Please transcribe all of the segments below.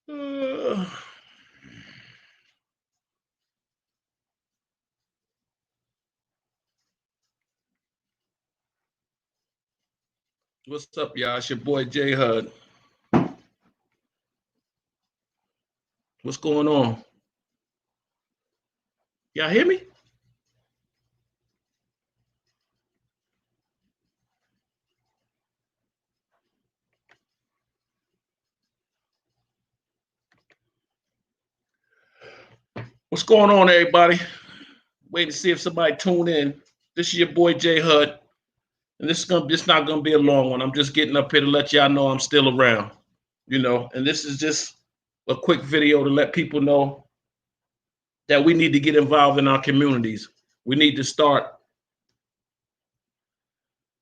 Uh, what's up, y'all? It's your boy J Hud. What's going on? Y'all hear me? What's going on, everybody? Wait to see if somebody tune in. This is your boy J Hud, and this not gonna be a long one. I'm just getting up here to let y'all know I'm still around. And this is just a quick video to let people know that we need to get involved in our communities. We need to start,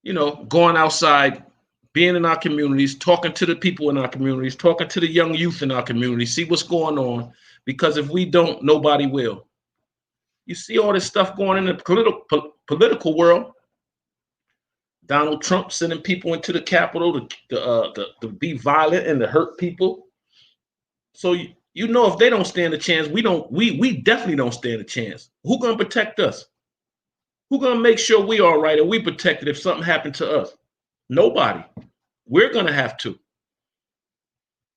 going outside, being in our communities, talking to the people in our communities, talking to the young youth in our communities, see what's going on. Because if we don't, nobody will. You see all this stuff going in the political world. Donald Trump sending people into the Capitol to be violent and to hurt people. So if they don't stand a chance, we definitely don't stand a chance. Who gonna protect us? Who gonna make sure we all right and we protected if something happened to us? Nobody. We're gonna have to.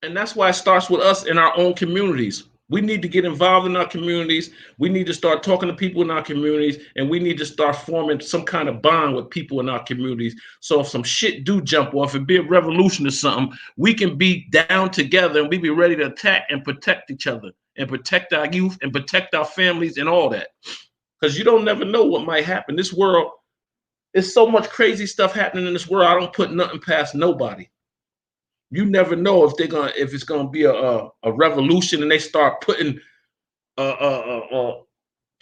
And that's why it starts with us in our own communities. We need to get involved in our communities. We need to start talking to people in our communities, and we need to start forming some kind of bond with people in our communities. So if some shit do jump off, it be a revolution or something, we can be down together and we be ready to attack and protect each other and protect our youth and protect our families and all that. Because you don't never know what might happen. This world, there's so much crazy stuff happening in this world. I don't put nothing past nobody. You never know if it's gonna be a revolution and they start putting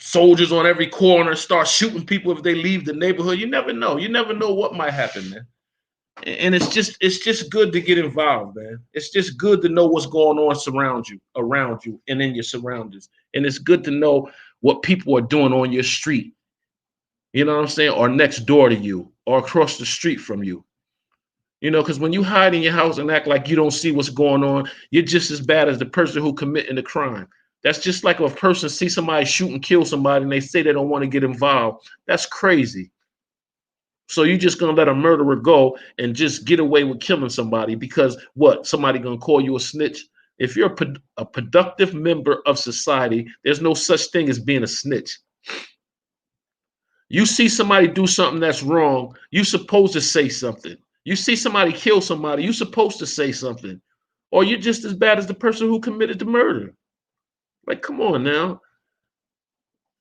soldiers on every corner, start shooting people if they leave the neighborhood. You never know. You never know what might happen, man. And it's just good to get involved, man. It's just good to know what's going on around you, and in your surroundings. And it's good to know what people are doing on your street. You know what I'm saying? Or next door to you, or across the street from you. Because when you hide in your house and act like you don't see what's going on, you're just as bad as the person who committing the crime. That's just like if a person sees somebody shoot and kill somebody and they say they don't want to get involved. That's crazy. So you're just gonna let a murderer go and just get away with killing somebody because what? Somebody gonna call you a snitch? If you're a productive member of society, there's no such thing as being a snitch. You see somebody do something that's wrong, you're supposed to say something. You see somebody kill somebody, you're supposed to say something. Or you're just as bad as the person who committed the murder. Like, come on now.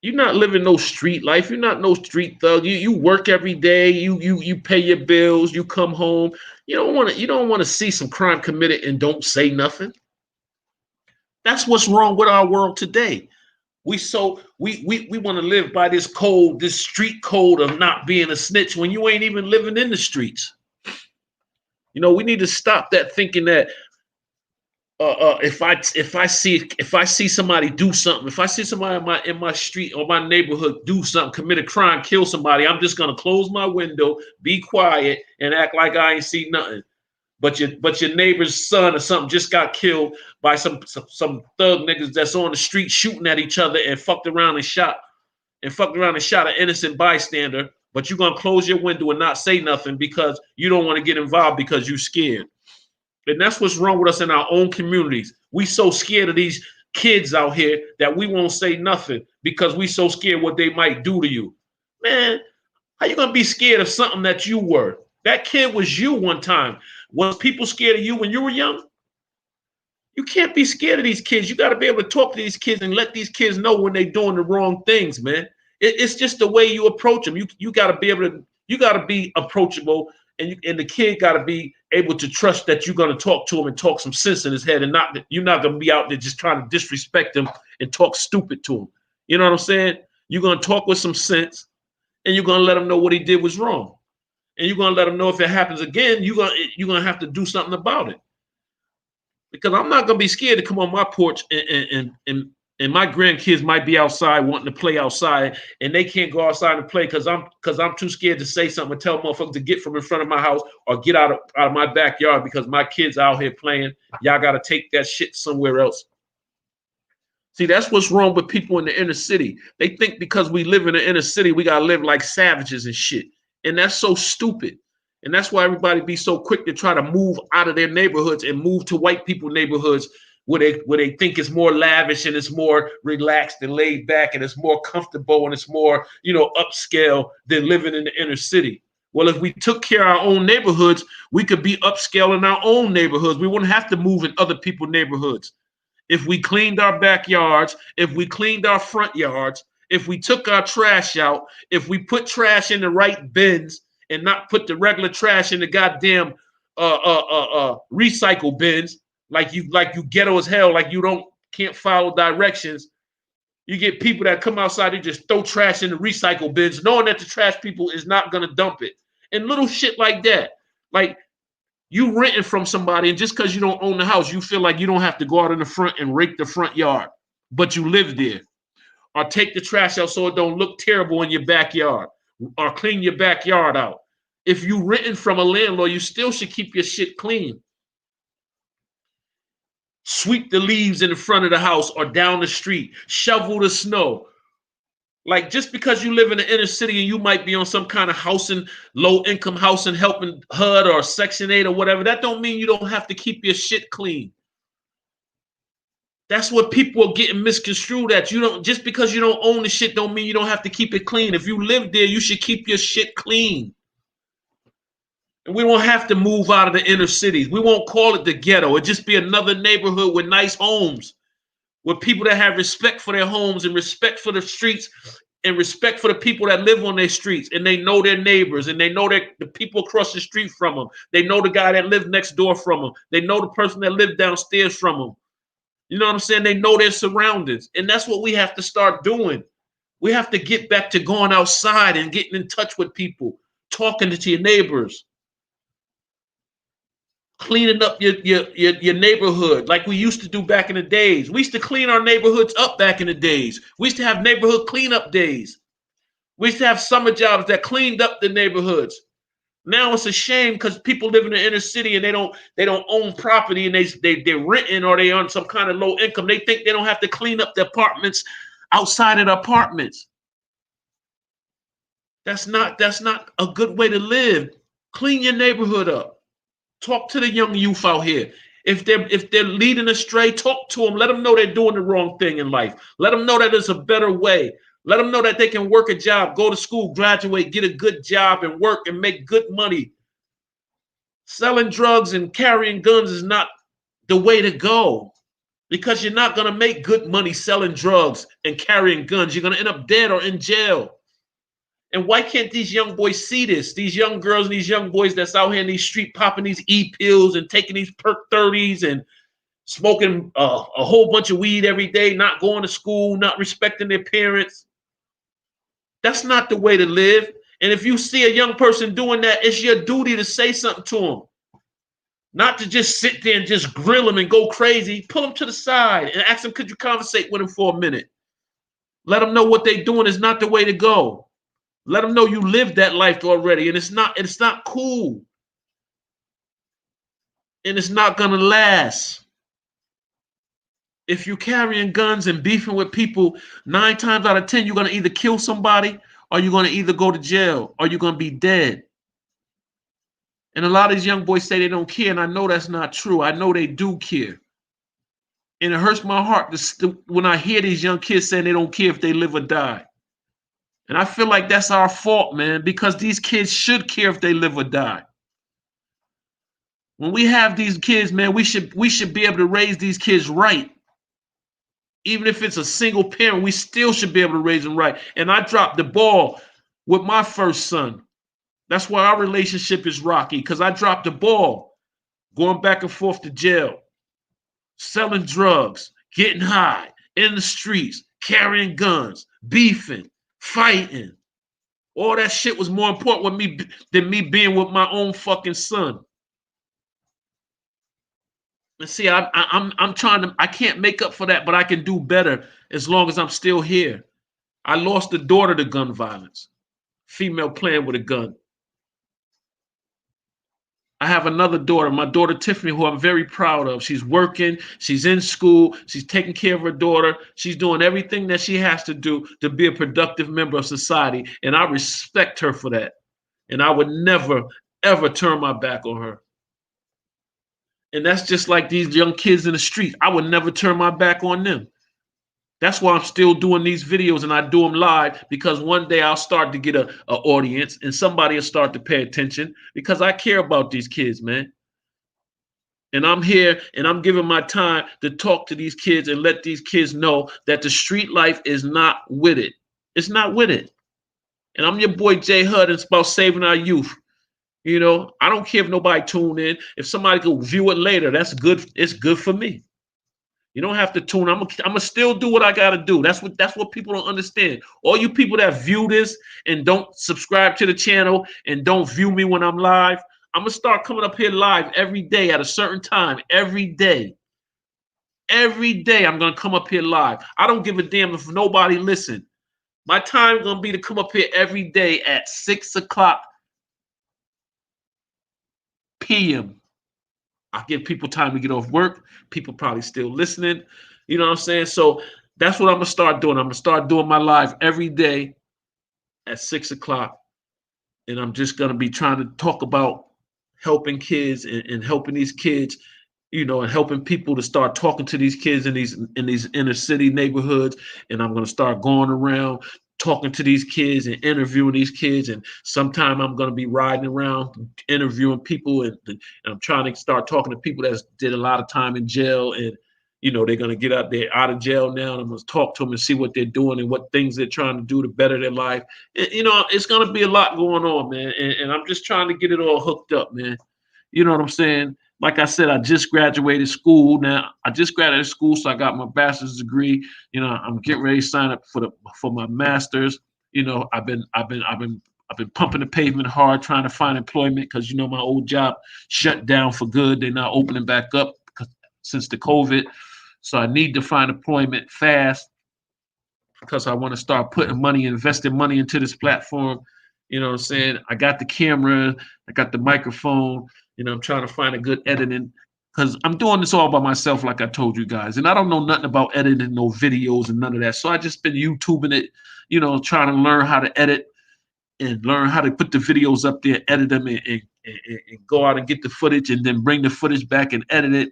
You're not living no street life. You're not no street thug. You work every day. You pay your bills. You come home. You don't want to see some crime committed and don't say nothing. That's what's wrong with our world today. We want to live by this code, this street code of not being a snitch when you ain't even living in the streets. We need to stop that thinking that if I see somebody do something, if I see somebody in my street or my neighborhood do something, commit a crime, kill somebody, I'm just gonna close my window, be quiet, and act like I ain't see nothing. But your neighbor's son or something just got killed by some thug niggas that's on the street shooting at each other and fucked around and shot an innocent bystander. But you're gonna close your window and not say nothing because you don't want to get involved because you're scared. And that's what's wrong with us in our own communities. We so scared of these kids out here that we won't say nothing because we so scared what they might do to you. Man, how you gonna be scared of something that you were? That kid was you one time. Was people scared of you when you were young? You can't be scared of these kids. You got to be able to talk to these kids and let these kids know when they're doing the wrong things, man. It's just the way you approach them. You got to be able to. You got to be approachable, and the kid got to be able to trust that you're going to talk to him and talk some sense in his head, and you're not going to be out there just trying to disrespect him and talk stupid to him. You know what I'm saying? You're going to talk with some sense, and you're going to let him know what he did was wrong, and you're going to let him know if it happens again, you're going to have to do something about it. Because I'm not gonna be scared to come on my porch And my grandkids might be outside wanting to play outside, and they can't go outside and play because I'm too scared to say something and tell motherfuckers to get from in front of my house or get out of my backyard because my kids out here playing. Y'all got to take that shit somewhere else. See, that's what's wrong with people in the inner city. They think because we live in the inner city, we gotta live like savages and shit. And that's so stupid. And that's why everybody be so quick to try to move out of their neighborhoods and move to white people neighborhoods where they think it's more lavish and it's more relaxed and laid back and it's more comfortable and it's more, upscale than living in the inner city. Well, if we took care of our own neighborhoods, we could be upscale in our own neighborhoods. We wouldn't have to move in other people's neighborhoods. If we cleaned our backyards, if we cleaned our front yards, if we took our trash out, if we put trash in the right bins and not put the regular trash in the goddamn recycle bins, like you ghetto as hell, like you can't follow directions. You get people that come outside and just throw trash in the recycle bins, knowing that the trash people is not gonna dump it. And little shit like that. Like, you renting from somebody, and just because you don't own the house, you feel like you don't have to go out in the front and rake the front yard, but you live there. Or take the trash out so it don't look terrible in your backyard, or clean your backyard out. If you renting from a landlord, you still should keep your shit clean. Sweep the leaves in the front of the house or down the street. Shovel the snow. Like, just because you live in the inner city and you might be on some kind of housing, low income housing, helping HUD or Section 8 or whatever, that don't mean you don't have to keep your shit clean. That's what people are getting misconstrued at. Just because you don't own the shit don't mean you don't have to keep it clean. If you live there, you should keep your shit clean. And we don't have to move out of the inner cities. We won't call it the ghetto. It'll just be another neighborhood with nice homes, with people that have respect for their homes and respect for the streets and respect for the people that live on their streets, and they know their neighbors and they know the people across the street from them. They know the guy that lived next door from them. They know the person that lived downstairs from them. You know what I'm saying? They know their surroundings. And that's what we have to start doing. We have to get back to going outside and getting in touch with people, talking to your neighbors, cleaning up your neighborhood like we used to do back in the days. We used to clean our neighborhoods up back in the days. We used to have neighborhood cleanup days. We used to have summer jobs that cleaned up the neighborhoods. Now it's a shame because people live in the inner city and they don't own property, and they're renting, or they on some kind of low income. They think they don't have to clean up the apartments outside of the apartments. That's not a good way to live. Clean your neighborhood up. Talk to the young youth out here. If they're leading astray, talk to them. Let them know they're doing the wrong thing in life. Let them know that there's a better way. Let them know that they can work a job, go to school, graduate, get a good job, and work and make good money. Selling drugs and carrying guns is not the way to go, because you're not going to make good money selling drugs and carrying guns. You're going to end up dead or in jail. And why can't these young boys see this? These young girls and these young boys that's out here in these streets popping these E-pills and taking these perk 30s and smoking a whole bunch of weed every day, not going to school, not respecting their parents. That's not the way to live. And if you see a young person doing that, it's your duty to say something to them. Not to just sit there and just grill them and go crazy. Pull them to the side and ask them, could you conversate with them for a minute? Let them know what they're doing is not the way to go. Let them know you lived that life already, and it's not cool. And it's not gonna last. If you're carrying guns and beefing with people, 9 times out of 10, you're gonna either kill somebody, or you're gonna either go to jail, or you're gonna be dead. And a lot of these young boys say they don't care, and I know that's not true. I know they do care. And it hurts my heart when I hear these young kids saying they don't care if they live or die. And I feel like that's our fault, man, because these kids should care if they live or die. When we have these kids, man, we should be able to raise these kids right. Even if it's a single parent, we still should be able to raise them right. And I dropped the ball with my first son. That's why our relationship is rocky, because I dropped the ball going back and forth to jail, selling drugs, getting high, in the streets, carrying guns, beefing, fighting. All that shit was more important with me than me being with my own fucking son. And see, I'm trying to. I can't make up for that, but I can do better as long as I'm still here. I lost a daughter to gun violence, female playing with a gun. I have another daughter, my daughter Tiffany, who I'm very proud of. She's working, she's in school, she's taking care of her daughter, she's doing everything that she has to do to be a productive member of society. And I respect her for that. And I would never, ever turn my back on her. And that's just like these young kids in the street. I would never turn my back on them. That's why I'm still doing these videos and I do them live, because one day I'll start to get a audience and somebody will start to pay attention because I care about these kids, man. And I'm here and I'm giving my time to talk to these kids and let these kids know that the street life is not with it. It's not with it. And I'm your boy Jay Hud. It's about saving our youth. You know, I don't care if nobody tune in. If somebody go view it later, that's good. It's good for me. You don't have to tune. I'm gonna still do what I gotta do. That's what people don't understand. All you people that view this and don't subscribe to the channel and don't view me when I'm live, I'm gonna start coming up here live every day at a certain time. Every day. Every day I'm gonna come up here live. I don't give a damn if nobody listen. My time gonna be to come up here every day at 6 o'clock p.m. I give people time to get off work. People probably still listening. You know what I'm saying? So that's what I'm gonna start doing. I'm gonna start doing my live every day at 6 o'clock. And I'm just gonna be trying to talk about helping kids and helping these kids, you know, and helping people to start talking to these kids in these inner city neighborhoods. And I'm gonna start going around talking to these kids and interviewing these kids. And sometime I'm gonna be riding around interviewing people, and I'm trying to start talking to people that did a lot of time in jail, and you know they're gonna get out there out of jail now. And I'm gonna talk to them and see what they're doing and what things they're trying to do to better their life. And, you know, it's gonna be a lot going on, man. And I'm just trying to get it all hooked up, man. You know what I'm saying? Like I said, I just graduated school. Now I just graduated school, so I got my bachelor's degree. You know, I'm getting ready to sign up for my master's. You know, I've been pumping the pavement hard, trying to find employment because you know my old job shut down for good. They're not opening back up since the COVID. So I need to find employment fast because I want to start putting money, investing money into this platform. You know what I'm saying? I got the camera, I got the microphone. You know, I'm trying to find a good editing because I'm doing this all by myself, like I told you guys. And I don't know nothing about editing, no videos and none of that. So I just been YouTubing it, you know, trying to learn how to edit and learn how to put the videos up there, edit them, and go out and get the footage and then bring the footage back and edit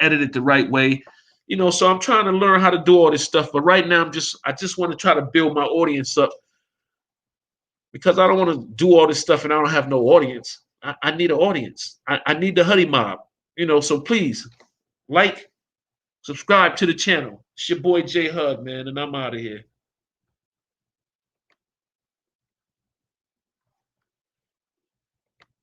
it the right way. You know, so I'm trying to learn how to do all this stuff. But right now, I just want to try to build my audience up because I don't want to do all this stuff and I don't have no audience. I need an audience. I need the Huddy Mob. You know, so please like, subscribe to the channel. It's your boy Jay Hud, man, and I'm out of here.